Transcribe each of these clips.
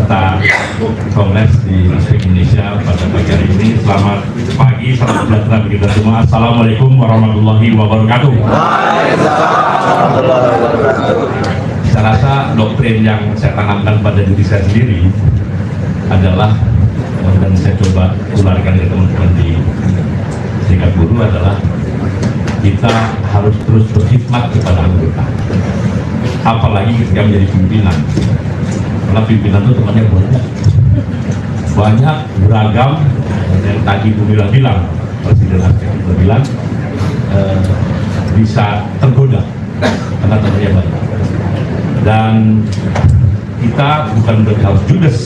peserta Kongres di Aspek Indonesia pada pagi hari ini. Selamat pagi, salam sejahtera bagi kita semua. Assalamualaikum warahmatullahi wabarakatuh. Saya rasa doktrin yang saya tanamkan pada diri saya sendiri adalah, dan saya coba tularkan ke teman-teman di Serikat Buruh, adalah kita harus terus berkhidmat kepada anggota, apalagi ketika menjadi pimpinan, karena pimpinan itu temannya banyak beragam. Yang tadi Bu Mila bilang, Presiden kita bilang bisa tergoda karena temannya banyak, dan kita bukan berarti harus judes,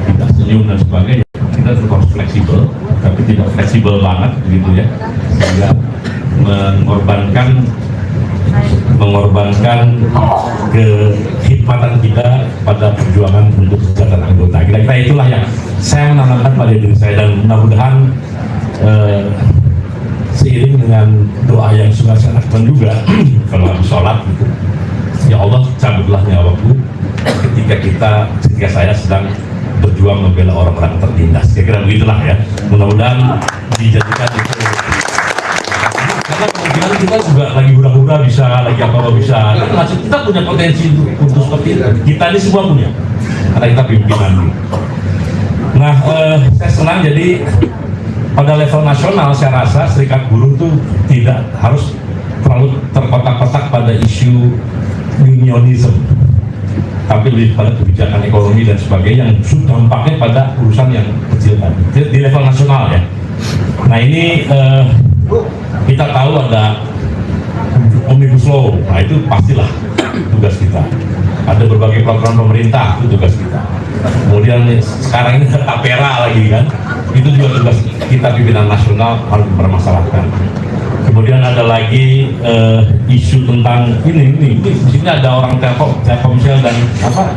tidak senyum dan sebagainya. Kita tetap harus fleksibel, tapi tidak fleksibel banget gitu ya, sehingga mengorbankan kekhidmatan kita pada perjuangan untuk kesejahteraan anggota. Kira-kira itulah yang saya menanamkan pada diri saya, dan mudah-mudahan seiring dengan doa yang sudah saya lakukan juga kalau habis sholat gitu, ya Allah cabutlah nyawaku ketika saya sedang berjuang membela orang-orang tertindas. Kira-kira begitulah ya, mudah-mudahan dijadikan itu. Karena kemungkinan kita juga lagi hura-hura bisa, lagi apa-apa bisa. Kan kita punya potensi untuk seperti itu. Kita ini semua punya, karena kita pimpinan. Nah, saya senang jadi pada level nasional saya rasa Serikat Buruh itu tidak harus terlalu terkotak-kotak pada isu unionism, tapi lebih pada kebijakan ekonomi dan sebagainya yang sudah dampaknya pada urusan yang kecil tadi di level nasional ya. Nah ini kita tahu ada Omnibus Law, nah itu pastilah tugas kita. Ada berbagai program pemerintah, itu tugas kita. Kemudian sekarang ini ada tapera lagi kan, itu juga tugas kita pimpinan nasional harus mempermasalahkan. Kemudian ada lagi isu tentang ini di sini ada orang Telkomsel dan apa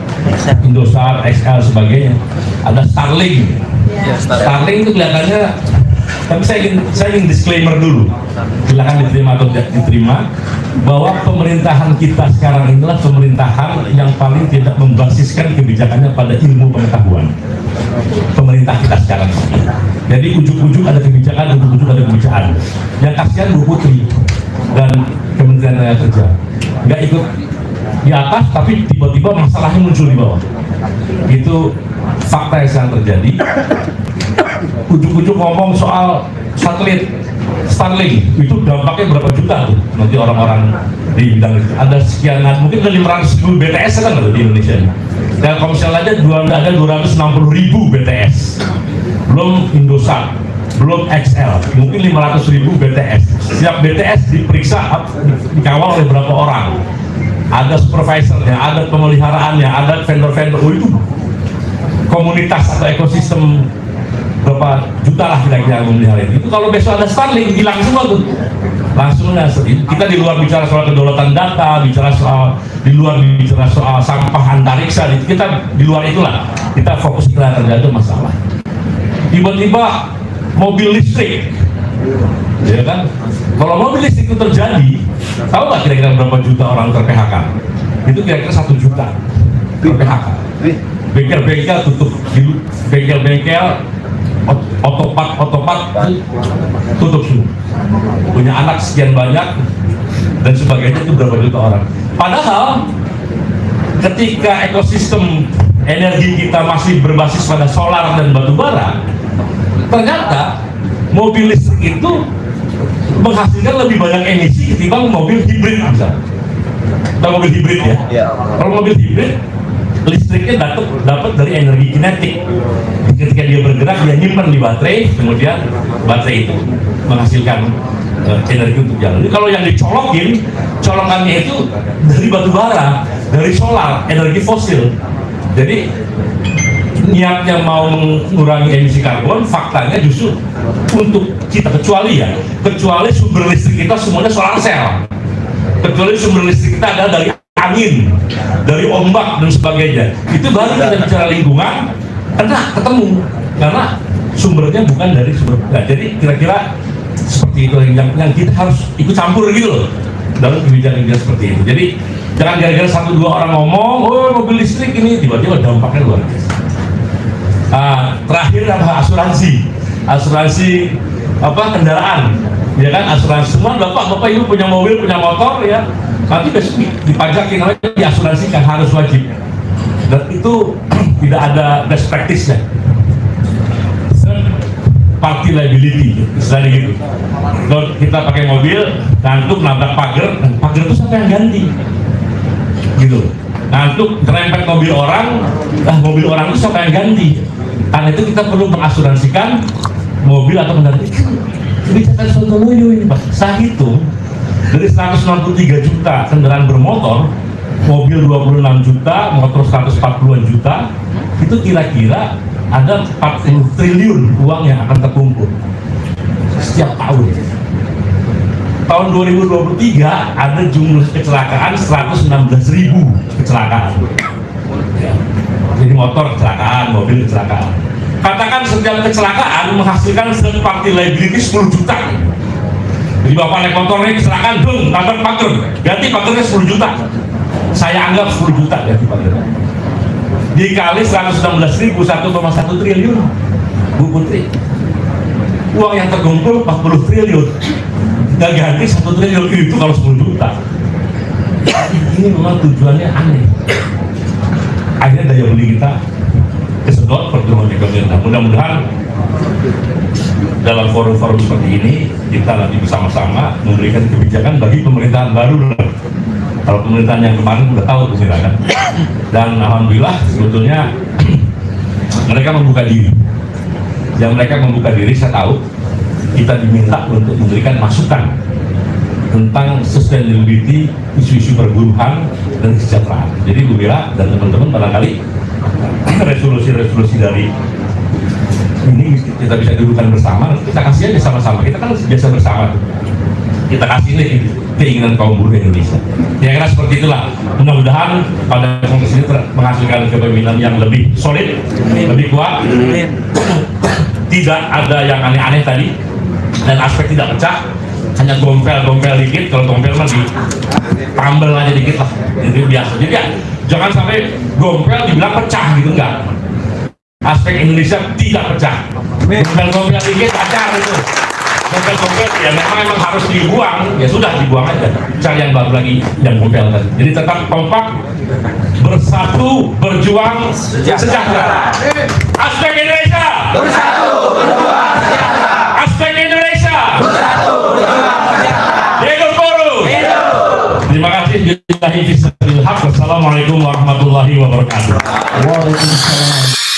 Indosat, XL sebagainya. Ada Starlink. Starlink itu kelihatannya, tapi saya ingin disclaimer dulu, silakan diterima atau tidak diterima, bahwa pemerintahan kita sekarang inilah pemerintahan yang paling tidak membasiskan kebijakannya pada ilmu pengetahuan. Pemerintah kita sekarang, jadi ujuk-ujuk ada kebijakan, ujuk-ujuk ada kebijakan. Yang kasihan Bu Putri dan Kementerian Tenaga Kerja nggak ikut di atas, tapi tiba-tiba masalahnya muncul di bawah. Itu fakta yang sedang terjadi. Ujuk-ujuk ngomong soal satelit Starlink, itu dampaknya berapa juta tuh nanti orang-orang di bidang itu. Ada sekian, mungkin ada 500.000 BTS kan ada di Indonesia ini. Telkomsel aja ada 260.000 BTS, belum Indosat, belum XL, mungkin 500.000 BTS. Setiap BTS diperiksa, dikawal oleh berapa orang, ada supervisornya, ada pemeliharaannya, ada vendor-vendor. Oh, itu komunitas atau ekosistem berapa juta lah kira-kira memelihara itu. Kalau besok ada Starlink, hilang semua tuh langsung. Kita di luar bicara soal kedaulatan data, di luar bicara soal sampah antariksa, kita di luar itulah, kita fokus kita terjadi masalah. Tiba-tiba mobil listrik, ya kan? Kalau mobil listrik itu terjadi, tahu nggak kira-kira berapa juta orang ter-PHK? Itu kira-kira 1 juta ter-PHK. Bengkel-bengkel tutup, bengkel-bengkel otopat tutup semua. Punya anak sekian banyak dan sebagainya, itu berapa juta orang. Padahal ketika ekosistem energi kita masih berbasis pada solar dan batu bara, ternyata mobil listrik itu menghasilkan lebih banyak emisi ketimbang mobil hibrid misalnya. Atau mobil hibrid ya. Kalau mobil hibrid listriknya dapat dari energi kinetik. Ketika dia bergerak, dia nyimpan di baterai, kemudian baterai itu menghasilkan energi untuk jalan. Jadi kalau yang colokannya itu dari batu bara, dari solar, energi fosil. Jadi niatnya mau mengurangi emisi karbon, faktanya justru untuk kita, kecuali sumber listrik kita semuanya solar cell, kecuali sumber listrik kita adalah dari angin, dari ombak dan sebagainya, itu baru kita bicara lingkungan, karena sumbernya bukan dari sumber. Nah, jadi kira-kira seperti itu yang kita harus ikut campur gitu loh dalam kebijakan seperti itu. Jadi jangan gara-gara 1-2 orang ngomong, oh mobil listrik ini, tiba-tiba dampaknya luar biasa. Terakhir apa? Asuransi apa kendaraan, ya kan, asuransi semua. Bapak ibu punya mobil, punya motor, ya nanti besok dipajakin, diasuransikan, harus wajib, dan itu tidak ada best practice-nya. Party liability, istilahnya gitu. Kalau kita pakai mobil, ngantuk nabrak pagar itu siapa yang ganti? Gitu. Ngantuk terempet mobil orang itu siapa yang ganti? Karena itu kita perlu mengasuransikan mobil atau kendaraan. Kebijakan Sontoloyo ini, Pak. Saya hitung dari 163 juta kendaraan bermotor, mobil 26 juta, motor 140-an juta, itu kira-kira ada 40 triliun uang yang akan terkumpul setiap tahun. Tahun 2023 ada jumlah kecelakaan 116.000 kecelakaan. Ya. Jadi motor kecelakaan, mobil kecelakaan. Katakan setiap kecelakaan menghasilkan party liability 10 juta. Jadi bapak naik motor naik kecelakaan, tabrak pagar, ganti pagarnya 10 juta. Saya anggap 10 juta ganti pagar. Dikali 116.000, 1,1 triliun, Bu Putri. Uang yang terkumpul 40 triliun. Nggak ganti 1 triliun itu kalau 10 juta. Ini memang tujuannya aneh. Akhirnya daya beli kita kesedot, pertumbuhan ekonomi. Nah, mudah-mudahan dalam forum-forum seperti ini kita nanti bersama-sama memberikan kebijakan bagi pemerintahan baru. Kalau pemerintahan yang kemarin sudah tahu kan. Dan alhamdulillah sebetulnya mereka membuka diri. Yang mereka membuka diri, saya tahu kita diminta untuk memberikan masukan tentang sustainability, isu-isu perburuhan dan kesejahteraan. Jadi Bu Mira dan teman-teman barangkali resolusi-resolusi dari ini kita bisa dudukan bersama, kita kasih aja sama-sama. Kita kan biasa bersama, kita kasih nih keinginan kaum buruh Indonesia. Ya kira seperti itulah. Mudah-mudahan pada kongres ini menghasilkan kepemimpinan yang lebih solid, lebih kuat. Tidak ada yang aneh-aneh tadi, dan aspek tidak pecah. Hanya gompel dikit, kalau gompel mah ditambel aja dikit lah, itu biasa. Jadi ya, jangan sampai gompel dibilang pecah gitu, enggak. Aspek Indonesia tidak pecah. Gompel dikit pacar itu. Gompel ya memang harus dibuang, ya sudah dibuang aja. Cari yang baru lagi yang gompel tadi. Jadi tetap kompak, bersatu, berjuang, sejahtera. Aspek Indonesia bersatu, berjuang, sejahtera. Aspek Indonesia bersatu, berjuang, sejahtera. Hidup buruh. Terima kasih. Assalamualaikum warahmatullahi wabarakatuh. Waalaikumsalam.